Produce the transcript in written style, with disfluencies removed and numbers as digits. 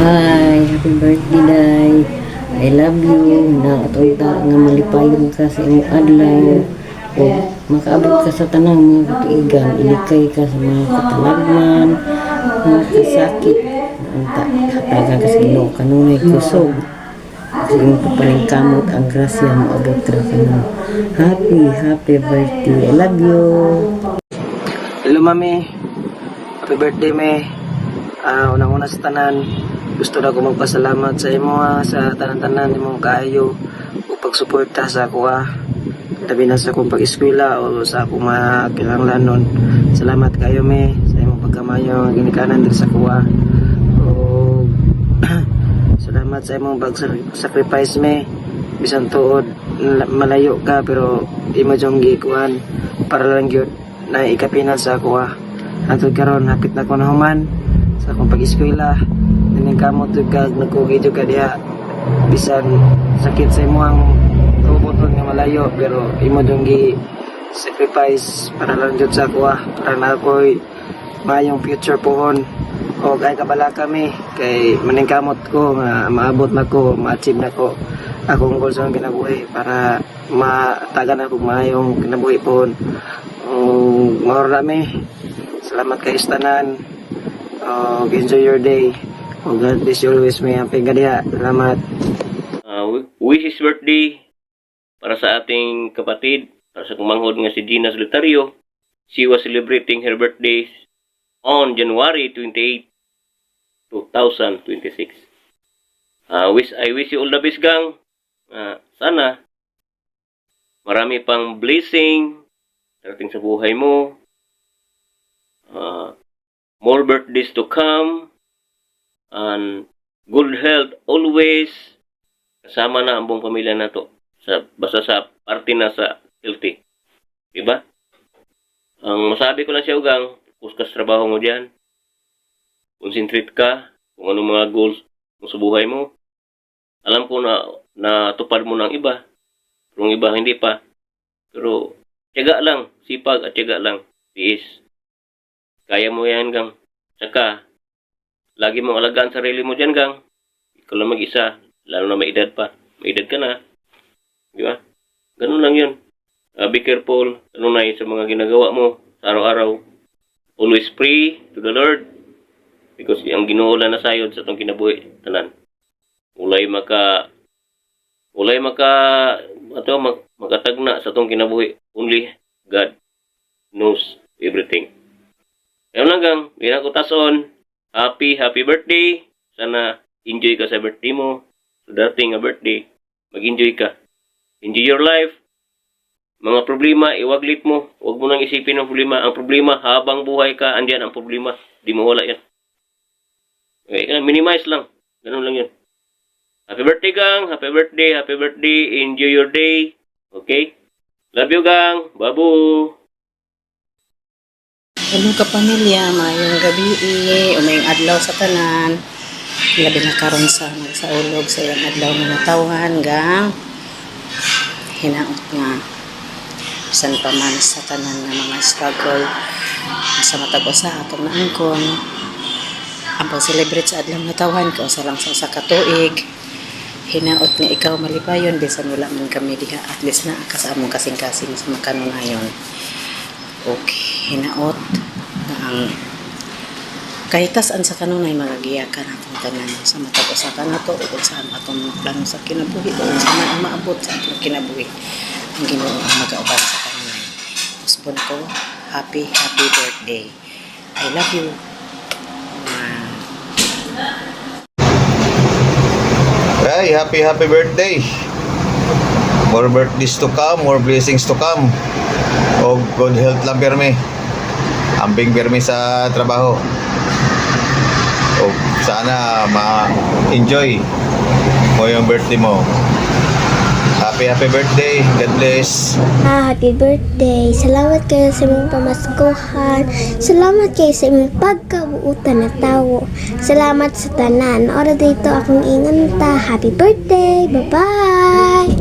Hi, happy birthday, Day. I love you. Nakatunta nga malipayon ka sa imong adlaw. O makaabot ka sa tanang mga katuigan. Ilikay ka sa mga katalagman, mga kasakit. Hatagan ka sa Ginoo kanunay kusog. Sa imong kapaningkamot ang grasya maabot ra kanimo. Happy birthday. I love you. Hello mami, happy birthday me. Unang-una sa tanan, gusto na ko magpasalamat sa imo sa tanan-tanan imong kaayo o pagsuporta sa ako labi na sa akong pag-eskwela o sa akong mga kinahanglanon. Salamat kayo me sa imong pagkamayo nga ginikanan diri sa kuha. O salamat sa imong pag-sacrifice me bisan tuod malayo ka pero imo jong gikuan para lang gyud na ikapinan sa ako Hantod karon hapit na ko na human sa akong pag-eskwela. Dining kamot jud kag nagkugi jud ka diha bisan sakit sa imong tubuton nga malayo pero imo jung gi sacrifice para lang jud sa ako para na ako'y mayong future pohon o kay kabala kami kay maningkamot ko nga maabot na ko ma-achieve na ko akong goals sa kinabuhi para matagan ako mayong kinabuhi pohon. Marami salamat kay istanan. Enjoy your day. God bless you always, may amping kadiha. Salamat. Wish his birthday para sa ating kapatid, para sa kumanghod nga si Gina Solitario. She was celebrating her birthday on January 28, 2026. I wish you all the best, gang. Sana marami pang blessing darating sa buhay mo. More birthdays to come. And good health always. Kasama na ang buong pamilya na to. Basta sa parte na sa healthy. Diba? Ang masabi ko lang siya, gang, focus ka sa trabaho mo dyan. Concentrate ka kung anong mga goals mo sa buhay mo. Alam ko na tupad mo ng iba. Pero iba hindi pa. Pero tiyaga lang. Sipag at tiyaga lang. Tiis. Kaya mo yan, gang. Saka, lagi mong alagaan sarili mo dyan, gang. Ikaw lang mag-isa. Lalo na may edad pa. May edad ka na. Di ba? Ganun lang yun. Be careful. Kanunay sa mga ginagawa mo sa araw-araw. Always pray to the Lord. Because ang Ginoo na sayod sa itong kinabuhi. Tanan. Makatagna sa itong kinabuhi. Only God knows everything. Ayun lang, gang. Hindi na ko tason. Happy birthday. Sana enjoy ka sa birthday mo. So dating a birthday, mag-enjoy ka. Enjoy your life. Mga problema, iwaglit mo. Huwag mo nang isipin ang problema. Ang problema, habang buhay ka, andyan ang problema. Di mo wala yan. Okay, minimize lang. Ganun lang yun. Happy birthday, gang. Happy birthday. Enjoy your day. Okay? Love you, gang. Babu. Hello kapamilya, mayong gabi o mayong adlaw sa tanan. Labi na karon sa nagsaulog sa ilang adlaw na natawhan gang. Hinaot nga bisan pa man sa tanan nga mga struggle sa matag usa atong naangkon. Ang pag-celebrate sa adlaw natawhan ko sa lang sa katuig. Hinaot nga ikaw malipayon bisan wala man kami diha at least na kasama kasing-kasing sa makanunayon. Okay, hinaot na ang kahitas-an sa kanunay mga giyakan atong tanan sa matag usa ka nato ug saan atong plano sa kinabuhi ug sa maabot sa atong kinabuhi ang Ginoo ang mag-auban sa kanunay. Usbon ko, happy birthday. I love you. Hey, happy birthday. More birthdays to come, more blessings to come. O good health lang pirmi. Amping pirmi sa trabaho. O sana ma-enjoy mo yung birthday mo. Happy birthday. God bless. Happy birthday. Salamat kayo sa imong pamaskuhan. Salamat kayo sa imong pagkabuutan na tawo. Salamat sa tanan. Ora dito akong inganta. Happy birthday. Bye-bye.